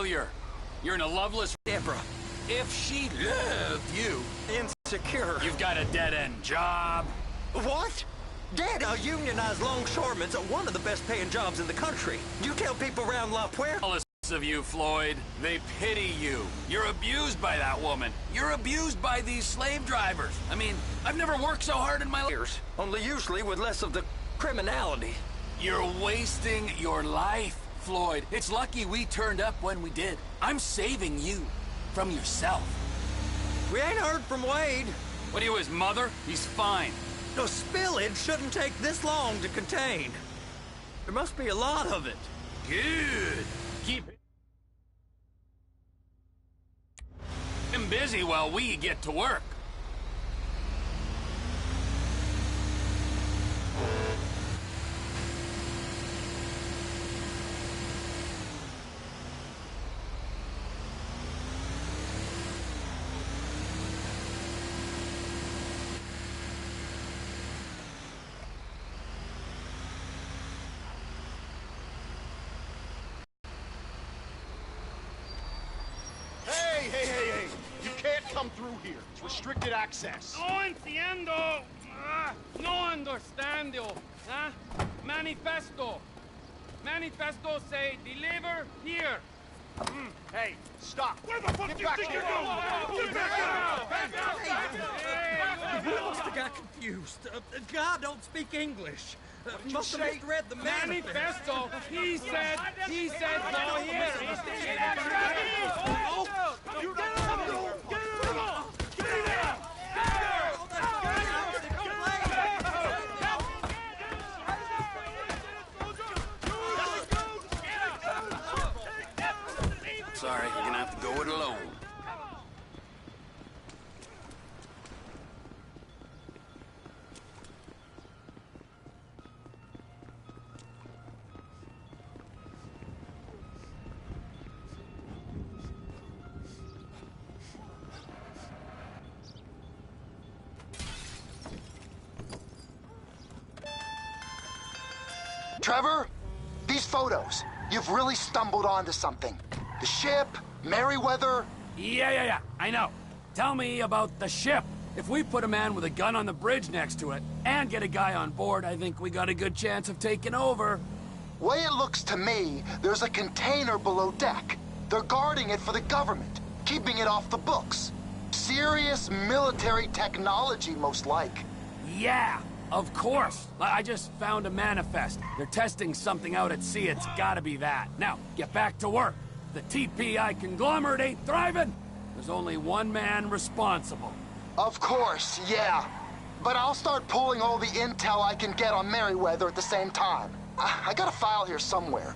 failure. You're in a loveless... Deborah, if she loved you, insecure... You've got a dead-end job. What? Dad, a unionized longshoreman's one of the best paying jobs in the country. You tell people around La Puerta... Jealous of you, Floyd. They pity you. You're abused by that woman. You're abused by these slave drivers. I mean, I've never worked so hard in my life. Only usually with less of the criminality. You're wasting your life, Floyd. It's lucky we turned up when we did. I'm saving you from yourself. We ain't heard from Wade. What are you, his mother? He's fine. No, spillage shouldn't take this long to contain. There must be a lot of it. Good. Keep him busy while we get to work. Hey! You can't come through here. It's restricted access. No entiendo. No understando. Huh? Manifesto. Manifesto say deliver here. Hey, stop. Where the fuck Get do you back think here. you're going? Get back out! Back out! He must have got confused. God don't speak English. you Must have say? misread the manifesto. Manifesto. He said go here. You get Sorry, you're gonna have to go it alone. Trevor, these photos, you've really stumbled onto something. The ship, Merryweather. Yeah, I know. Tell me about the ship. If we put a man with a gun on the bridge next to it and get a guy on board, I think we got a good chance of taking over. Way it looks to me, there's a container below deck. They're guarding it for the government, keeping it off the books. Serious military technology, most like. Yeah, of course. I just found a manifest. They're testing something out at sea. It's gotta be that. Now, get back to work. The TPI conglomerate ain't thriving. There's only one man responsible. Of course, yeah. But I'll start pulling all the intel I can get on Merryweather at the same time. I got a file here somewhere.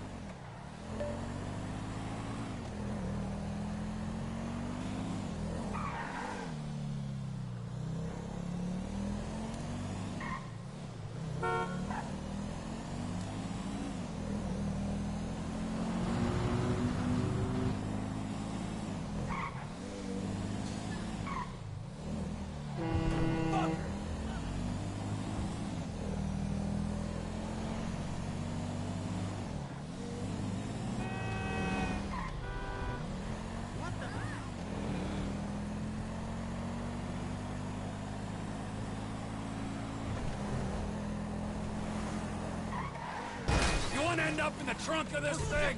End up in the trunk of this thing.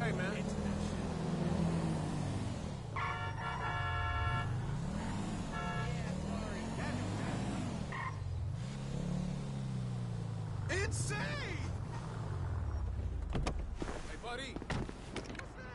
right, man. It's safe! Hey, buddy. What's that?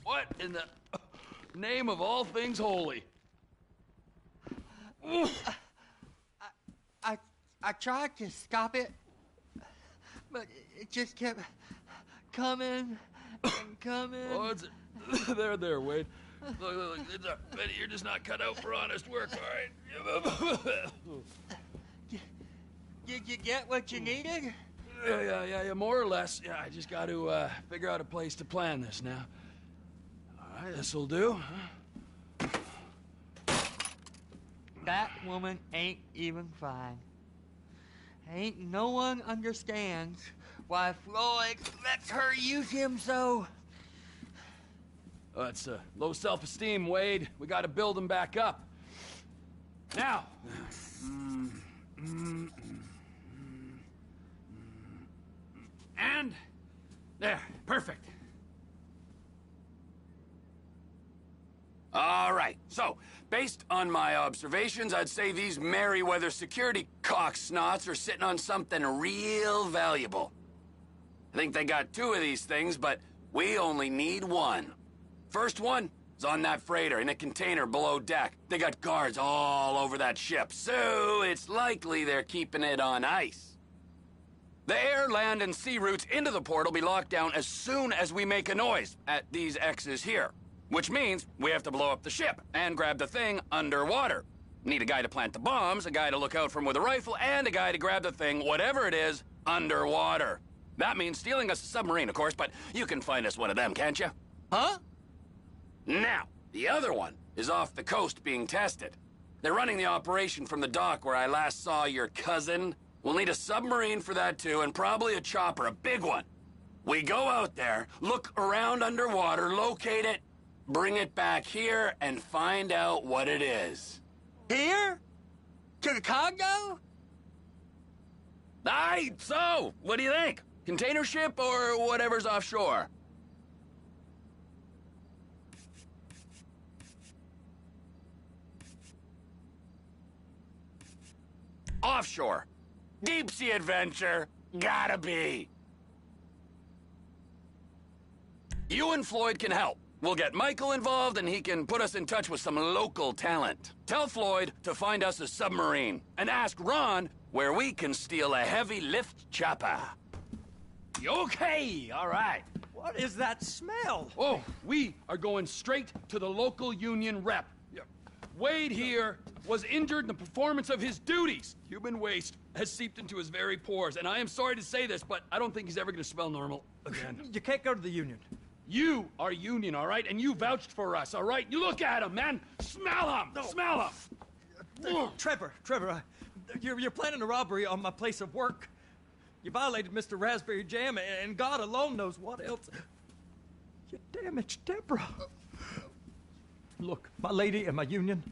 What in the name of all things holy? I tried to stop it, but it just kept coming and coming. Oh, it's there, Wade. Look, Betty, you're just not cut out for honest work, all right? Did you get what you needed? Yeah, more or less. Yeah, I just got to figure out a place to plan this now. All right, this'll do. That woman ain't even fine. Ain't no one understands why Floyd lets her use him so. Oh, that's low self-esteem, Wade. We got to build him back up. Now. And there, perfect. All right, so, based on my observations, I'd say these Merryweather security cocksnots are sitting on something real valuable. I think they got 2 of these things, but we only need 1. First one is on that freighter in a container below deck. They got guards all over that ship, so it's likely they're keeping it on ice. The air, land, and sea routes into the port will be locked down as soon as we make a noise at these X's here. Which means we have to blow up the ship and grab the thing underwater. Need a guy to plant the bombs, a guy to look out for him with a rifle, and a guy to grab the thing, whatever it is, underwater. That means stealing us a submarine, of course, but you can find us one of them, can't you? Huh? Now, the other one is off the coast being tested. They're running the operation from the dock where I last saw your cousin. We'll need a submarine for that too, and probably a chopper, a big one. We go out there, look around underwater, locate it, bring it back here, and find out what it is. Here? To the Congo? Aye, so, what do you think? Container ship or whatever's offshore? Offshore. Deep sea adventure. Gotta be. You and Floyd can help. We'll get Michael involved and he can put us in touch with some local talent. Tell Floyd to find us a submarine and ask Ron where we can steal a heavy lift chopper. Okay, all right. What is that smell? Oh, we are going straight to the local union rep. Wade here was injured in the performance of his duties. Human waste has seeped into his very pores, and I am sorry to say this, but I don't think he's ever going to smell normal again. You can't go to the union. You are union, all right? And you vouched for us, all right? You look at him, man. Smell him. No. Smell him. Trevor, you're planning a robbery on my place of work. You violated Mr. Raspberry Jam, and God alone knows what else. You damaged Deborah. Look, my lady and my union,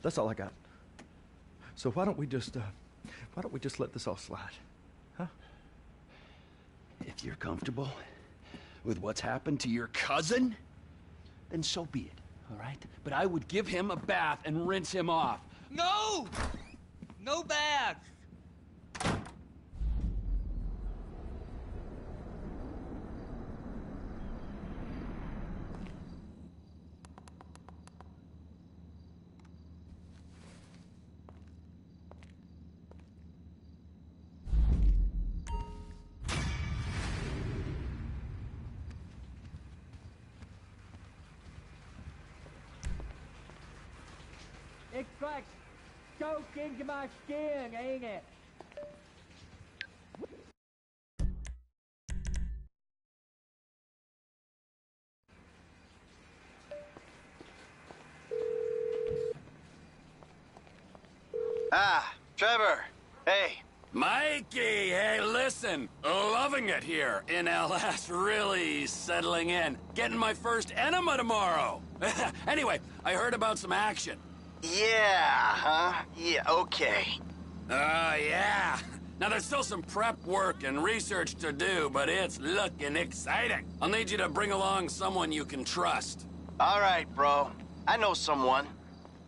that's all I got. So why don't we just let this all slide, huh? If you're comfortable with what's happened to your cousin, then so be it, all right? But I would give him a bath and rinse him off. No! No bath! It's like soaked into my skin, ain't it? Ah, Trevor. Hey. Mikey, hey, listen. Loving it here in LS, really settling in. Getting my first enema tomorrow. Anyway, I heard about some action. Yeah, huh? Yeah, okay. Yeah. Now, there's still some prep work and research to do, but it's looking exciting. I'll need you to bring along someone you can trust. All right, bro. I know someone.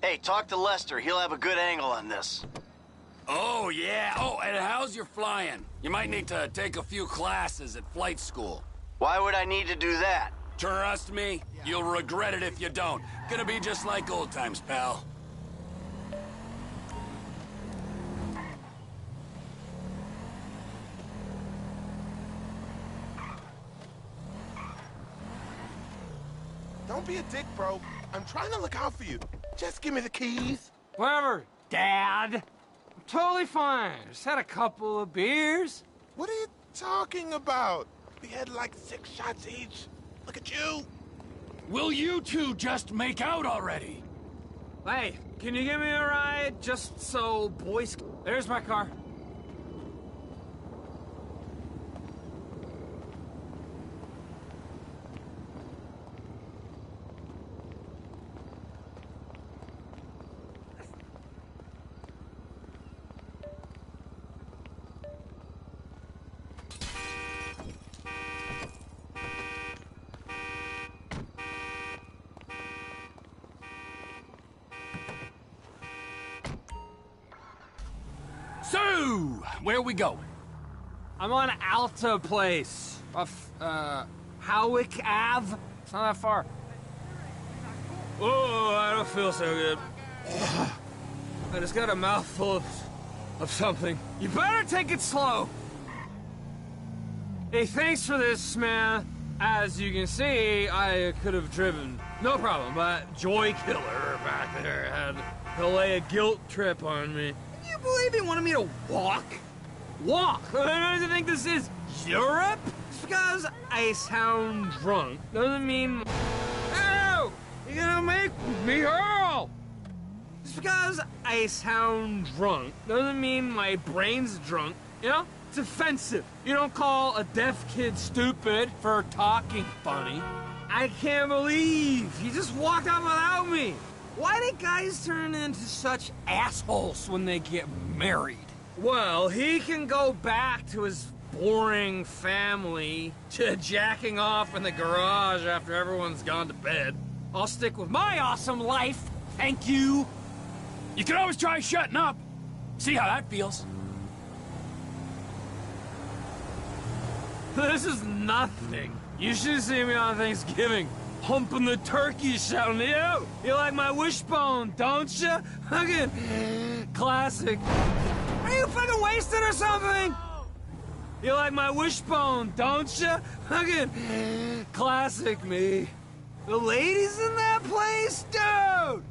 Hey, talk to Lester. He'll have a good angle on this. Oh, yeah. Oh, and how's your flying? You might need to take a few classes at flight school. Why would I need to do that? Trust me, you'll regret it if you don't. Gonna be just like old times, pal. Don't be a dick, bro. I'm trying to look out for you. Just give me the keys. Whatever, Dad. I'm totally fine. Just had a couple of beers. What are you talking about? We had like 6 shots each. Look at you. Will you two just make out already? Hey, can you give me a ride just so boys... There's my car. So, where we going? I'm on Alta Place. Off, Howick Ave. It's not that far. Oh, I don't feel so good. I just got a mouthful of something. You better take it slow. Hey, thanks for this, man. As you can see, I could have driven. No problem, but Joy Killer back there had to lay a guilt trip on me. Can you believe he wanted me to walk? Walk? I don't think this is Europe? Just because I sound drunk doesn't mean... Ow! You're gonna make me hurl! Just because I sound drunk doesn't mean my brain's drunk, you know? It's offensive. You don't call a deaf kid stupid for talking funny. I can't believe he just walked out without me. Why do guys turn into such assholes when they get married? Well, he can go back to his boring family, to jacking off in the garage after everyone's gone to bed. I'll stick with my awesome life, thank you. You can always try shutting up. See how that feels. This is nothing. You should see me on Thanksgiving. Humping the turkey, shouting, yo, you like my wishbone, don't you? Fucking classic. Are you fucking wasted or something? You like my wishbone, don't you? Fucking classic me. The ladies in that place, dude,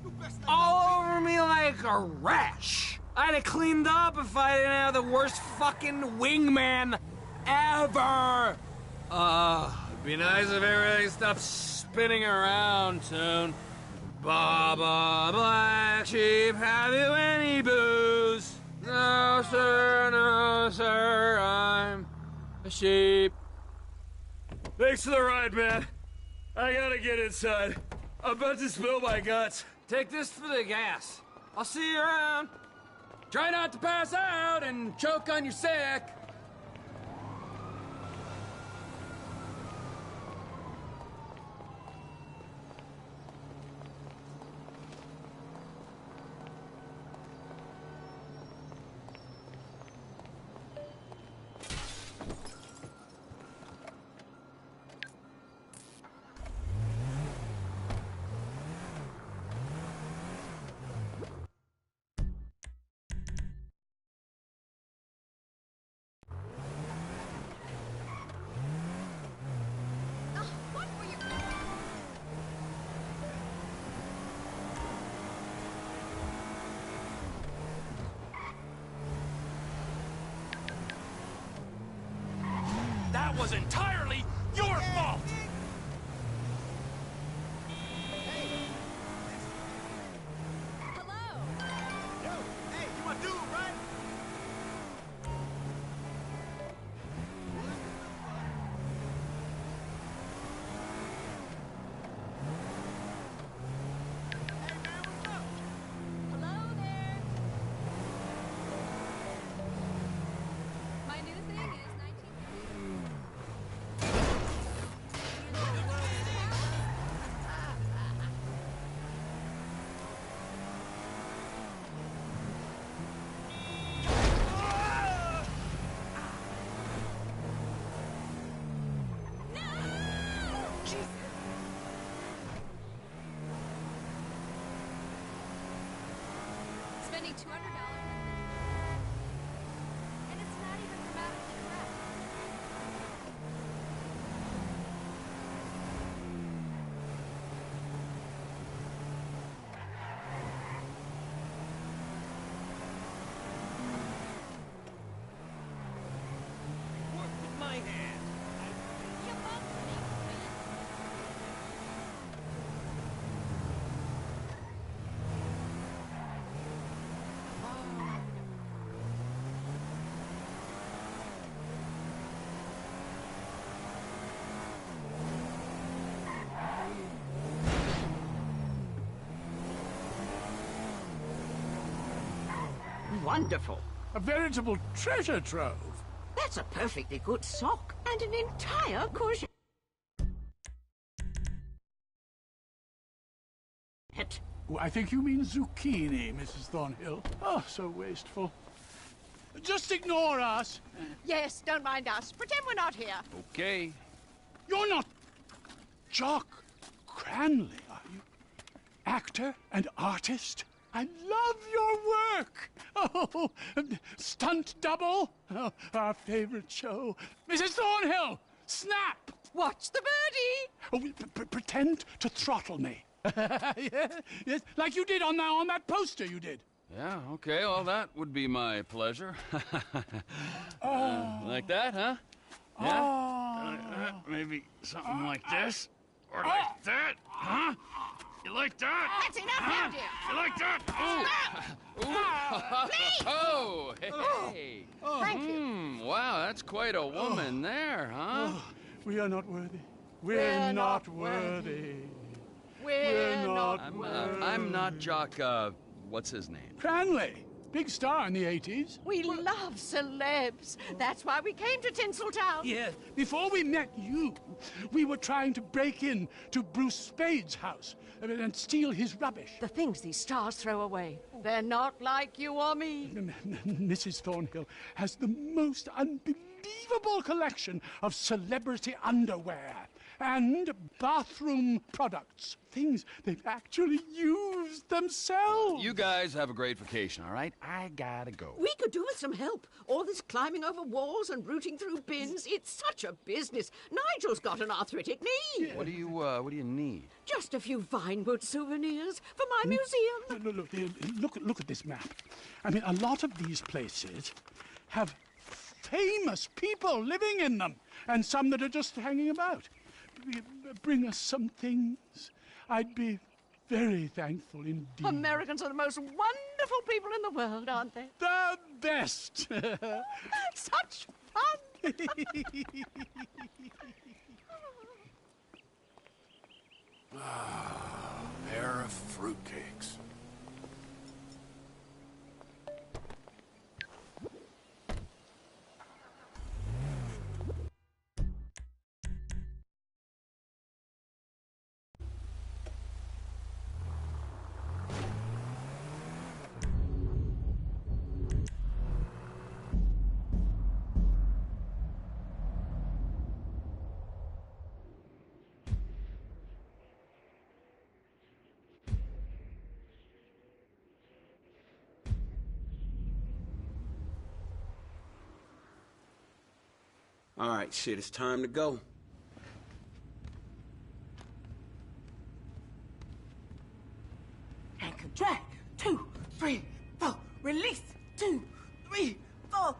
all over me like a rash. I'd have cleaned up if I didn't have the worst fucking wingman ever. It'd be nice if everything stopped spinning around soon. Baba Black Sheep, have you any booze? No, sir, I'm a sheep. Thanks for the ride, man. I gotta get inside. I'm about to spill my guts. Take this for the gas. I'll see you around. Try not to pass out and choke on your sack. That was entirely your fault! Yo, hey, you wanna do $200. And it's not even grammatically correct. Work with my hand. You bumped me, please. Wonderful. A veritable treasure trove. That's a perfectly good sock and an entire courgette. Oh, I think you mean zucchini, Mrs. Thornhill. Oh, so wasteful. Just ignore us. Yes, don't mind us. Pretend we're not here. Okay. You're not Jock Cranley, are you? Actor and artist? I love your work. Oh, stunt double. Oh, our favorite show. Mrs. Thornhill, snap. Watch the birdie. Oh, pretend to throttle me. Yes, like you did on that poster you did. Yeah, okay, well, that would be my pleasure. Like that, huh? Yeah? Maybe something like this? Or like that? Huh? You like that? That's enough now, dear. You like that? Ooh! Oh, hey! Thank you. Wow, that's quite a woman there, huh? We are not worthy. We're not worthy. We're not I'm not Jock, what's his name? Cranley, big star in the 80s. We love celebs. That's why we came to Tinseltown. Yes. Before we met you, we were trying to break in to Bruce Spade's house and steal his rubbish. The things these stars throw away, they're not like you or me. Mrs. Thornhill has the most unbelievable collection of celebrity underwear and bathroom products. Things they've actually used themselves. You guys have a great vacation, all right? I gotta go. We could do with some help. All this climbing over walls and rooting through bins, it's such a business. Nigel's got an arthritic knee. What do you need? Just a few Vinewood souvenirs for my museum. Look at this map. I mean, a lot of these places have famous people living in them, and some that are just hanging about. Bring us some things. I'd be very thankful indeed. Americans are the most wonderful people in the world, aren't they? The best. Such fun. Pair of fruitcakes. All right, shit, it's time to go. And contract. 2, 3, 4. Release. 2, 3, 4.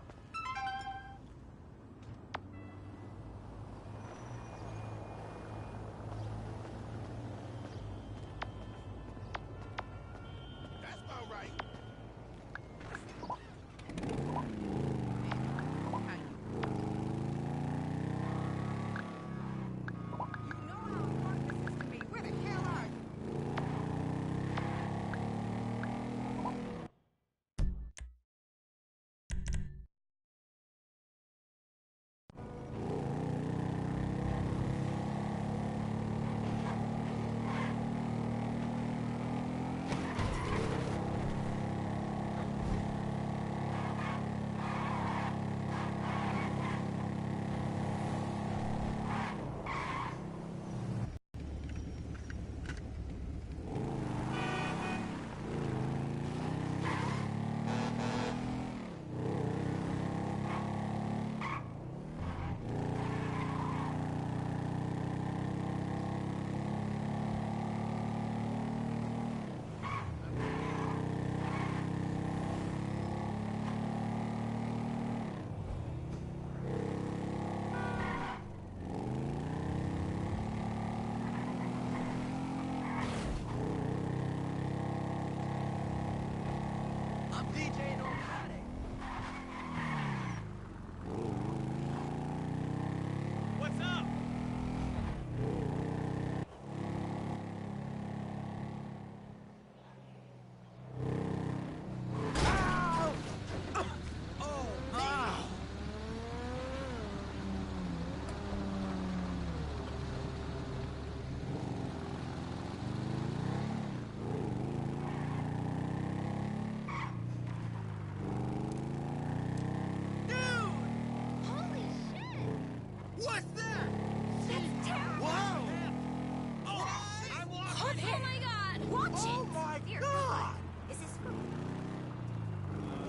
Oh my god! Watch it! Oh my Dear God! Is this for...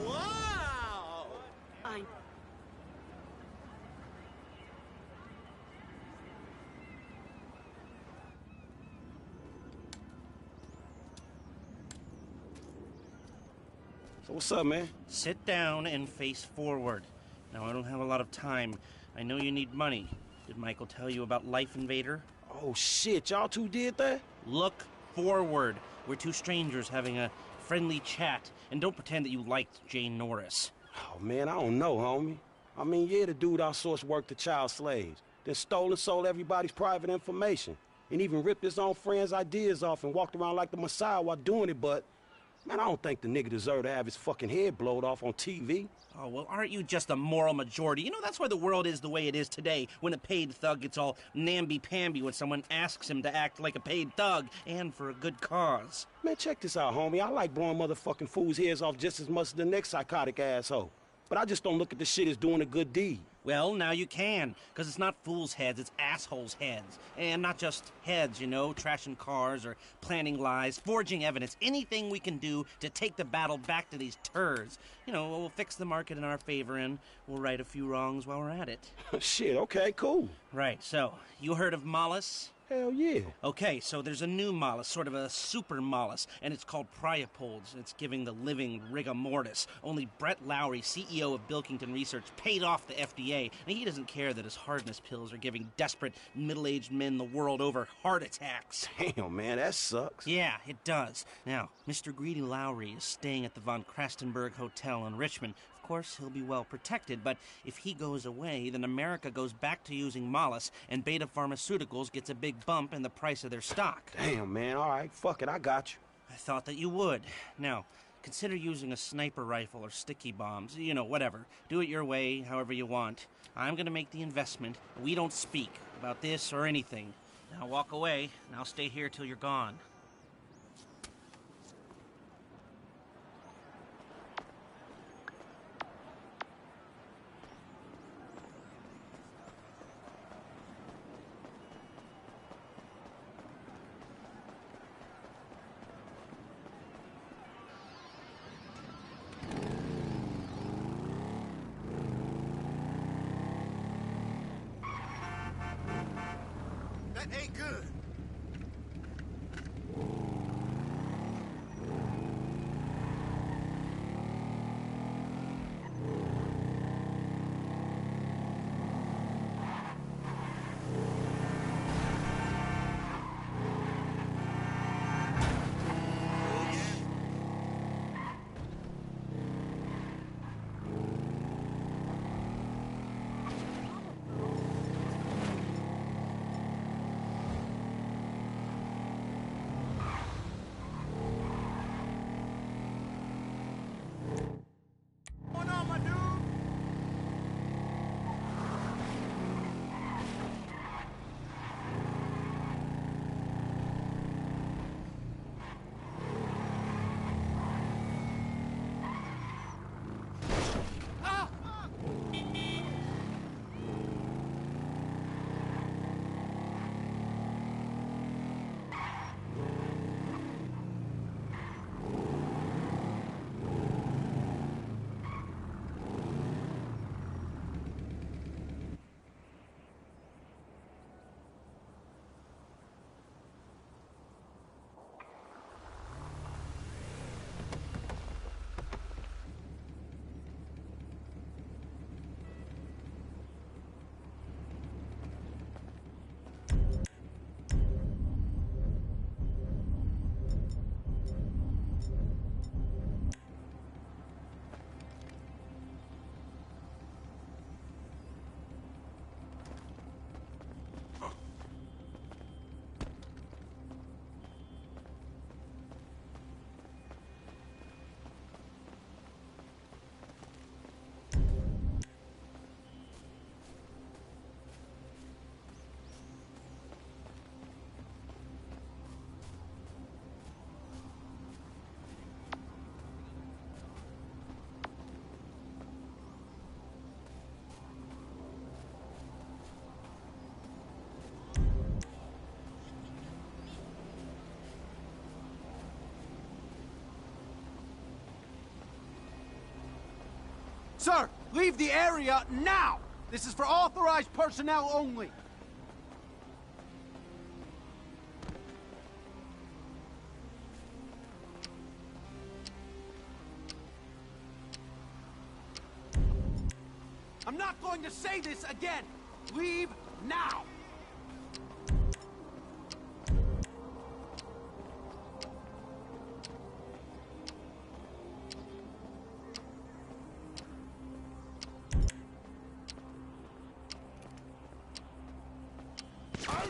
Wow! I... So what's up, man? Sit down and face forward. Now, I don't have a lot of time. I know you need money. Did Michael tell you about Life Invader? Oh, shit, y'all two did that? Look forward. We're two strangers having a friendly chat, and don't pretend that you liked Jane Norris. Oh, man, I don't know, homie. I mean, yeah, the dude outsourced work to child slaves, then stole and sold everybody's private information, and even ripped his own friends' ideas off and walked around like the Messiah while doing it, but... man, I don't think the nigga deserved to have his fucking head blowed off on TV. Oh, well, aren't you just a moral majority? You know, that's why the world is the way it is today, when a paid thug gets all namby-pamby when someone asks him to act like a paid thug, and for a good cause. Man, check this out, homie. I like blowing motherfucking fools' heads off just as much as the next psychotic asshole. But I just don't look at this shit as doing a good deed. Well, now you can, because it's not fools' heads, it's assholes' heads. And not just heads, you know, trashing cars or planning lies, forging evidence, anything we can do to take the battle back to these turds. You know, we'll fix the market in our favor and we'll right a few wrongs while we're at it. Shit, okay, cool. Right, so, you heard of Mollis? Hell yeah. Okay, so there's a new mollusk, sort of a super mollusk, and it's called Priapods. It's giving the living rigor mortis. Only Brett Lowry, CEO of Bilkington Research, paid off the FDA, and he doesn't care that his hardness pills are giving desperate middle-aged men the world over heart attacks. Damn, man, that sucks. Yeah, it does. Now, Mr. Greedy Lowry is staying at the Von Krastenberg Hotel in Richmond. Of course, he'll be well protected, but if he goes away, then America goes back to using mollusk, and Beta Pharmaceuticals gets a big bump in the price of their stock. Damn, man, all right, fuck it, I got you. I thought that you would. Now, consider using a sniper rifle or sticky bombs. You know, whatever. Do it your way, however you want. I'm gonna make the investment. We don't speak about this or anything. Now walk away, and I'll stay here till you're gone. That ain't good. Sir, leave the area now! This is for authorized personnel only. I'm not going to say this again. Leave now!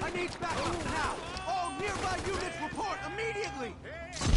I need backup now! All nearby units report immediately!